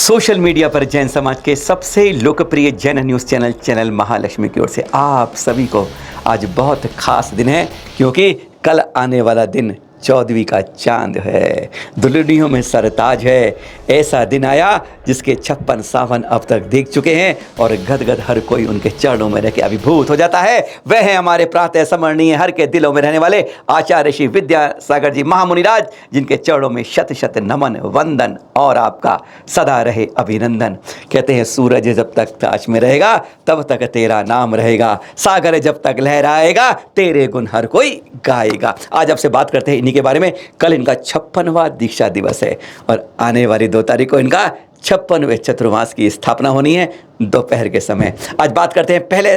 Social media पर जैन समाज के सबसे लोकप्रिय जैन न्यूज़ चैनल महालक्ष्मी की ओर से आप सभी को आज बहुत खास दिन है, क्योंकि कल आने वाला दिन 14वीं का चांद है, दुल्हनियों में सरताज है। ऐसा दिन आया जिसके 56 सावन अब तक देख चुके हैं और गदगद हर कोई उनके चरणों में रह के अभिभूत हो जाता है। वह है हमारे प्रातः स्मरणीय हर के दिलों में रहने वाले आचार्य श्री विद्यासागर जी महामुनिराज, जिनके चरणों में शत शत नमन वंदन और आपका सदा रहे अभिनंदन। कहते हैं सूरज जब तक ताज में रहेगा तब तक तेरा नाम रहेगा, सागर जब तक लहराएगा तेरे गुण हर कोई गाएगा। आज आपसे बात करते हैं के बारे में। कल इनका 56वां दीक्षा दिवस है और आने वाली 2 तारीख को इनका 56वें चतुर्मास की स्थापना होनी है दोपहर के समय। आज बात करते हैं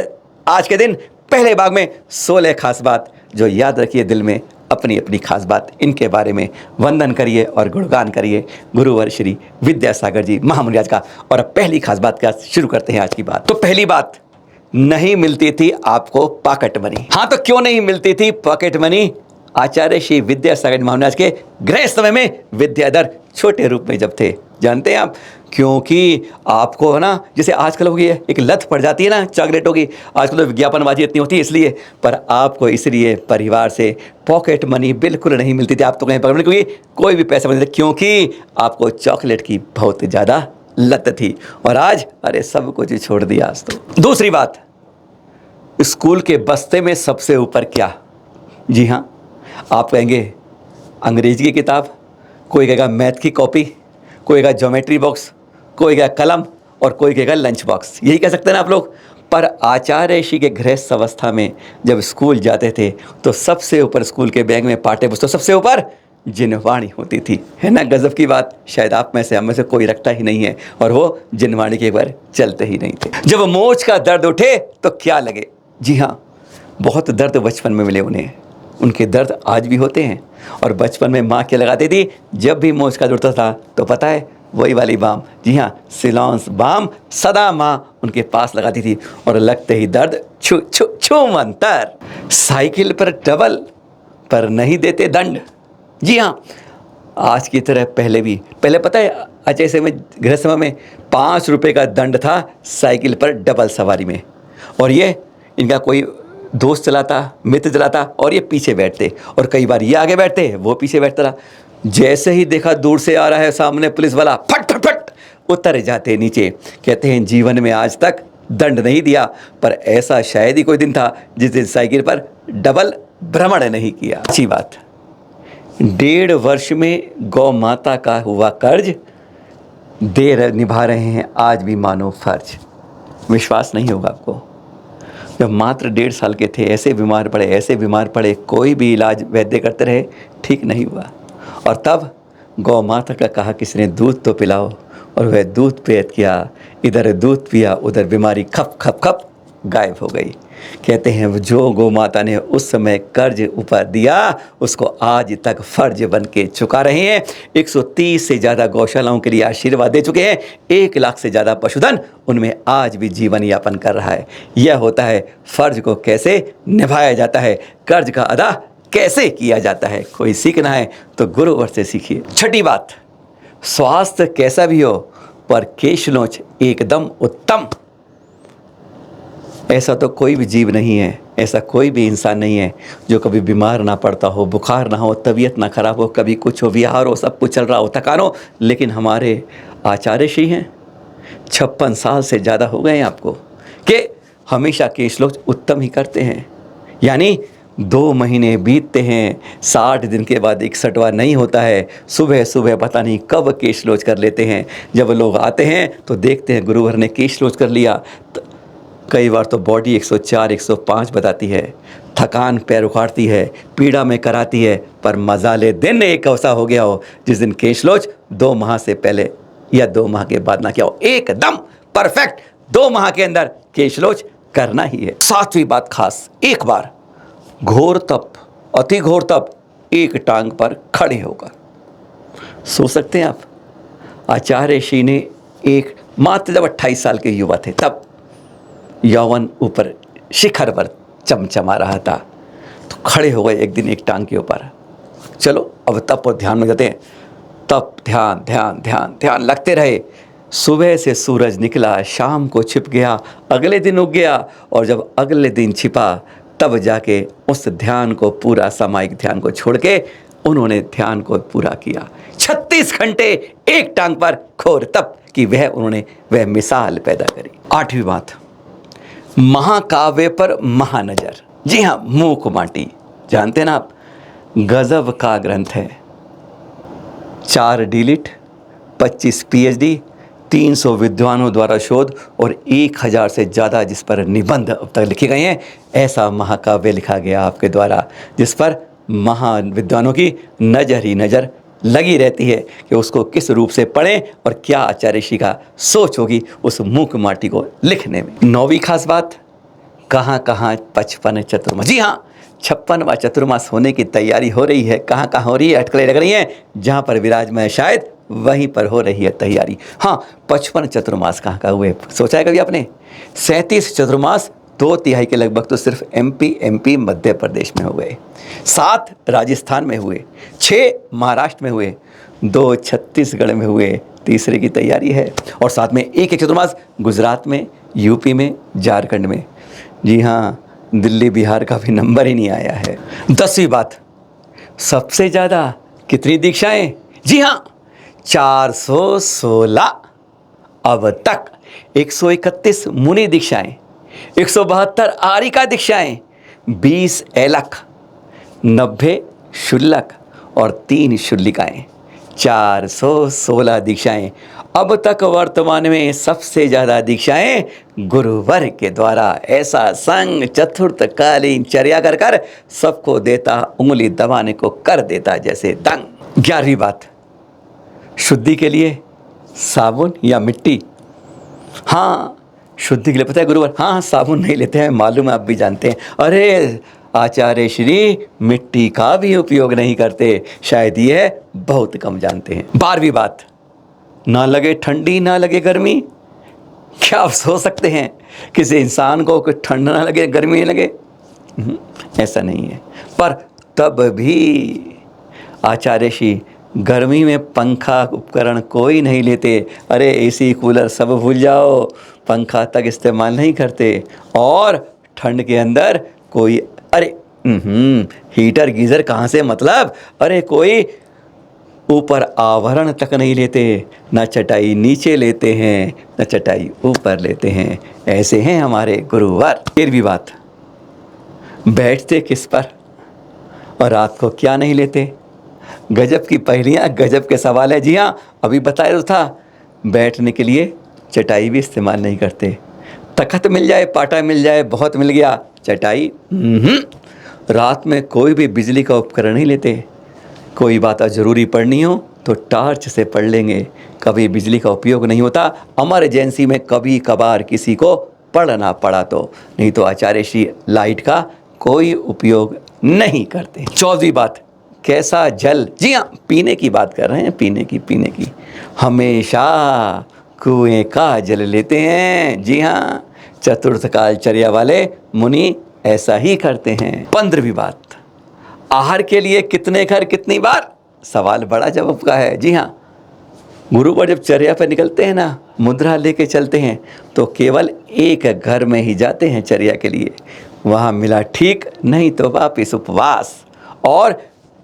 आज के दिन पहले भाग में 16 खास बात, जो याद रखिए दिल में अपनी अपनी खास बात। इनके बारे में वंदन करिए और गुणगान करिए गुरुवर श्री विद्यासागर जी महामुनिराज का। और अब पहली खास बात का शुरू करते हैं आज की बात। तो पहली बात, नहीं मिलती थी आपको पॉकेट मनी। हाँ, तो क्यों नहीं मिलती थी पॉकेट मनी? आचार्य श्री विद्यासागर महाराज के गृह समय में विद्याधर छोटे रूप में जब थे, जानते हैं आप, क्योंकि आपको है ना, जैसे आजकल हो गई है एक लत पड़ जाती है ना चॉकलेटों की, आजकल तो विज्ञापनबाजी इतनी होती है इसलिए, पर आपको इसलिए परिवार से पॉकेट मनी बिल्कुल नहीं मिलती थी। आप तो कहीं पकड़, क्योंकि कोई भी पैसा नहीं देते, क्योंकि आपको चॉकलेट की बहुत ज़्यादा लत थी। और आज अरे सब कुछ छोड़ दिया आज तो। दूसरी बात, स्कूल के बस्ते में सबसे ऊपर क्या? जी हाँ, आप कहेंगे अंग्रेजी की किताब, कोई कहेगा मैथ की कॉपी, कोई कहेगा ज्योमेट्री बॉक्स, कोई कहेगा कलम और कोई कहेगा लंच बॉक्स। यही कह सकते हैं ना आप लोग। पर आचार्य श्री के गृहस्थ अवस्था में जब स्कूल जाते थे तो सबसे ऊपर स्कूल के बैग में पाठ्य पुस्तक सबसे ऊपर जिनवाणी होती थी। है ना गजब की बात, शायद आप में से हम में से कोई रखता ही नहीं है और वो जिनवाणी के बार चलते ही नहीं थे। जब मोच का दर्द उठे तो क्या लगे? जी हाँ, बहुत दर्द बचपन में मिले उन्हें, उनके दर्द आज भी होते हैं। और बचपन में माँ क्या लगाती थी जब भी मोच का उठता था तो पता है, वही वाली बाम, जी हाँ सिलॉन्स बाम, सदा माँ उनके पास लगाती थी और लगते ही दर्द छू छू छू मंतर। साइकिल पर डबल पर नहीं देते दंड। जी हाँ, आज की तरह पहले पता है अजय से में गृह समय में 5 रुपये का दंड था साइकिल पर डबल सवारी में। और ये इनका कोई दोस्त चलाता, मित्र चलाता और ये पीछे बैठते, और कई बार ये आगे बैठते वो पीछे बैठता रहा। जैसे ही देखा दूर से आ रहा है सामने पुलिस वाला, फट फट फट उतर जाते नीचे। कहते हैं जीवन में आज तक दंड नहीं दिया, पर ऐसा शायद ही कोई दिन था जिस दिन साइकिल पर डबल भ्रमण नहीं किया। अच्छी बात, 1.5 वर्ष में गौ माता का हुआ कर्ज, देर निभा रहे हैं आज भी मानो फर्ज। विश्वास नहीं होगा आपको, जब मात्र 1.5 साल के थे ऐसे बीमार पड़े, कोई भी इलाज वैद्य करते रहे, ठीक नहीं हुआ। और तब गौ माता का कहा किसने दूध तो पिलाओ, और वह दूध पेट किया, इधर दूध पिया उधर बीमारी खप खप खप गायब हो गई। कहते हैं जो गौ माता ने उस समय कर्ज ऊपर दिया उसको आज तक फर्ज बन के चुका रहे हैं। 130 से ज़्यादा गौशालाओं के लिए आशीर्वाद दे चुके हैं, 1 लाख से ज़्यादा पशुधन उनमें आज भी जीवन यापन कर रहा है। यह होता है फर्ज को कैसे निभाया जाता है, कर्ज का अदा कैसे किया जाता है। कोई सीखना है तो गुरुवर से सीखिए। छठी बात, स्वास्थ्य कैसा भी हो पर केशलोच एकदम उत्तम। ऐसा तो कोई भी जीव नहीं है, ऐसा कोई भी इंसान नहीं है जो कभी बीमार ना पड़ता हो, बुखार ना हो, तबीयत ना खराब हो, कभी कुछ हो, विहार हो, सब कुछ चल रहा हो, थकान हो। लेकिन हमारे आचार्य श्री हैं 56 साल से ज़्यादा हो गए हैं आपको, कि हमेशा केशलोच उत्तम ही करते हैं। यानी 2 महीने बीतते हैं, 60 दिन के बाद 61वां नहीं होता है, सुबह सुबह पता नहीं कब केशलोच कर लेते हैं। जब लोग आते हैं तो देखते हैं गुरुवर ने केशलोच कर लिया, कई बार तो बॉडी 104 105 बताती है, थकान पैर उखाड़ती है, पीड़ा में कराती है। पर मजा ले दिन एक ऐसा हो गया हो जिस दिन केशलोच 2 माह से पहले या 2 माह के बाद ना किया हो, एकदम परफेक्ट 2 माह के अंदर केशलोच करना ही है। 7वीं बात खास, एक बार घोर तप, अति घोर तप, एक टांग पर खड़े होकर। सोच सकते हैं आप, आचार्य श्री ने एक मात्र जब 28 साल के युवा थे तब यौवन ऊपर शिखर पर चमचमा रहा था, तो खड़े हो गए एक दिन एक टांग के ऊपर। चलो अब तप और ध्यान में जाते हैं। तप ध्यान ध्यान ध्यान ध्यान लगते रहे, सुबह से सूरज निकला, शाम को छिप गया, अगले दिन उग गया, और जब अगले दिन छिपा तब जाके उस ध्यान को, पूरा सामायिक ध्यान को छोड़ के उन्होंने ध्यान को पूरा किया। 36 घंटे एक टांग पर खोर तप कि उन्होंने वह मिसाल पैदा करी। 8वीं बात, महाकाव्य पर महानजर। जी हाँ, मूक माटी जानते हैं ना आप, गजब का ग्रंथ है। 4 डीलिट, 25 पीएचडी, 300 विद्वानों द्वारा शोध और 1000 से ज़्यादा जिस पर निबंध अब तक लिखे गए हैं। ऐसा महाकाव्य लिखा गया आपके द्वारा जिस पर महान विद्वानों की नज़र ही नज़र लगी रहती है कि उसको किस रूप से पढ़ें और क्या आचार्य ऋषि का सोच होगी उस मूक माटी को लिखने में। 9वीं खास बात, कहाँ 55 चतुर्मास। जी हाँ, 56वां चतुर्मास होने की तैयारी हो रही है। कहाँ हो रही है? अटकलें लग रही हैं। जहाँ पर विराजमान शायद वहीं पर हो रही है तैयारी। हाँ, 55 चतुर्मास कहाँ हुए, सोचा है कभी आपने? 37 चतुर्मास 2/3 के लगभग तो सिर्फ एमपी मध्य प्रदेश में हो गए, 7 राजस्थान में हुए, 6 महाराष्ट्र में हुए, 2 छत्तीसगढ़ में हुए, तीसरे की तैयारी है, और साथ में एक चतुर्मास गुजरात में, यूपी में, झारखंड में। जी हाँ, दिल्ली बिहार का भी नंबर ही नहीं आया है। 10वीं बात, सबसे ज़्यादा कितनी दीक्षाएं? जी हाँ, 416 अब तक। 131 मुनि दीक्षाएं, 172 आरिका दीक्षाएं, 20 एलक, 90 शुल्लक और 3 शुल्लिकाएं। 416 दीक्षाएं। अब तक वर्तमान में सबसे ज़्यादा दीक्षाएं गुरुवर के द्वारा। ऐसा संग चतुर्थकालीन चर्या कर कर सबको देता, उंगली दबाने को कर देता जैसे दंग। 11वीं बात, शुद्धि के लिए साबुन या मिट्टी? हाँ, शुद्धि के लिए पता है गुरुवर, हाँ साबुन नहीं लेते हैं, मालूम है, आप भी जानते हैं। अरे आचार्य श्री मिट्टी का भी उपयोग नहीं करते, शायद ये बहुत कम जानते हैं। 12वीं बात, ना लगे ठंडी ना लगे गर्मी। क्या आप सोच सकते हैं किसी इंसान को कोई ठंड ना लगे गर्मी नहीं लगे? ऐसा नहीं है। पर तब भी आचार्य श्री गर्मी में पंखा उपकरण कोई नहीं लेते। अरे एसी कूलर सब भूल जाओ, पंखा तक इस्तेमाल नहीं करते। और ठंड के अंदर कोई हीटर गीज़र कहाँ से, मतलब अरे कोई ऊपर आवरण तक नहीं लेते, न चटाई नीचे लेते हैं न चटाई ऊपर लेते हैं। ऐसे हैं हमारे गुरुवर। 13वीं बात, बैठते किस पर और रात को क्या नहीं लेते? गजब की पहेलियाँ, गजब के सवाल है। जी हाँ, अभी बताया तो था, बैठने के लिए चटाई भी इस्तेमाल नहीं करते। तख्त मिल जाए, पाटा मिल जाए, बहुत मिल गया, चटाई रात में कोई भी बिजली का उपकरण नहीं लेते। कोई बात ज़रूरी पढ़नी हो तो टार्च से पढ़ लेंगे, कभी बिजली का उपयोग नहीं होता। इमरजेंसी में कभी कभार किसी को पढ़ना पड़ा तो, नहीं तो आचार्य श्री लाइट का कोई उपयोग नहीं करते। 14वीं बात, कैसा जल? जी हाँ, पीने की बात कर रहे हैं, पीने की। हमेशा कुएं का जल लेते हैं। जी हाँ, चतुर्थकाल चर्या वाले मुनि ऐसा ही करते हैं। 15वीं बात, आहार के लिए कितने घर कितनी बार? सवाल बड़ा जवाब का है। जी हाँ, गुरु पर जब चर्या पर निकलते हैं ना, मुद्रा लेके चलते हैं तो केवल एक घर में ही जाते हैं चर्या के लिए। वहाँ मिला ठीक, नहीं तो वापिस उपवास। और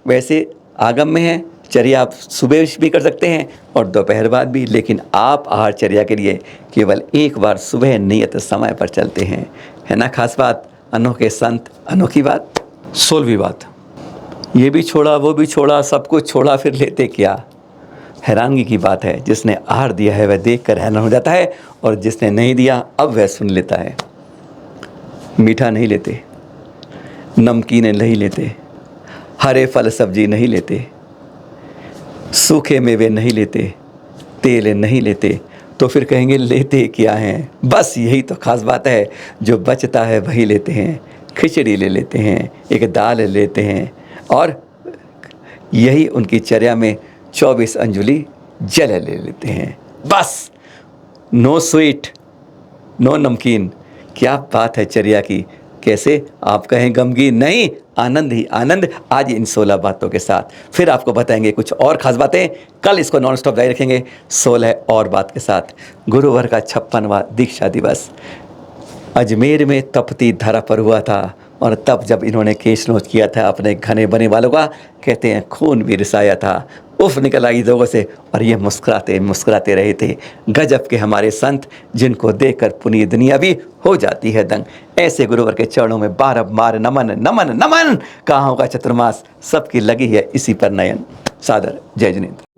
वैसे आगम में है, चर्या आप सुबह भी कर सकते हैं और दोपहर बाद भी, लेकिन आप आहार चर्या के लिए केवल एक बार सुबह नियत समय पर चलते हैं। है ना खास बात? अनोखे संत, अनोखी बात। 16वीं बात, ये भी छोड़ा वो भी छोड़ा, सब कुछ छोड़ा, फिर लेते क्या? हैरानगी की बात है, जिसने आहार दिया है वह देख कर हैरान हो जाता है, और जिसने नहीं दिया अब वह सुन लेता है। मीठा नहीं लेते, नमकीन नहीं लेते, हरे फल सब्जी नहीं लेते, सूखे मेवे नहीं लेते, तेल नहीं लेते, तो फिर कहेंगे लेते क्या हैं? बस यही तो खास बात है, जो बचता है वही लेते हैं। खिचड़ी ले लेते हैं, एक दाल लेते हैं, और यही उनकी चर्या में 24 अंजुलि जल ले लेते हैं। बस, नो स्वीट, नो नमकीन। क्या बात है चर्या की! कैसे आप कहें गमगीन? नहीं, आनंद ही आनंद आज इन 16 बातों के साथ। फिर आपको बताएंगे कुछ और ख़ास बातें। कल इसको नॉन स्टॉप जारी रखेंगे 16 और बात के साथ। गुरुवार का 56वां दीक्षा दिवस अजमेर में तपती धरा पर हुआ था, और तब जब इन्होंने केश नोच किया था अपने घने बने वालों का, कहते हैं खून भी रिसाया था। उफ निकल आई लोगों से, और ये मुस्कुराते मुस्कुराते रहे थे। गजब के हमारे संत, जिनको देखकर पुनी दुनिया भी हो जाती है दंग। ऐसे गुरुवर के चरणों में बारंबार नमन नमन नमन। कहाँ होगा चतुर्मास, सबकी लगी है इसी पर नयन। सादर जय जिनेंद्र।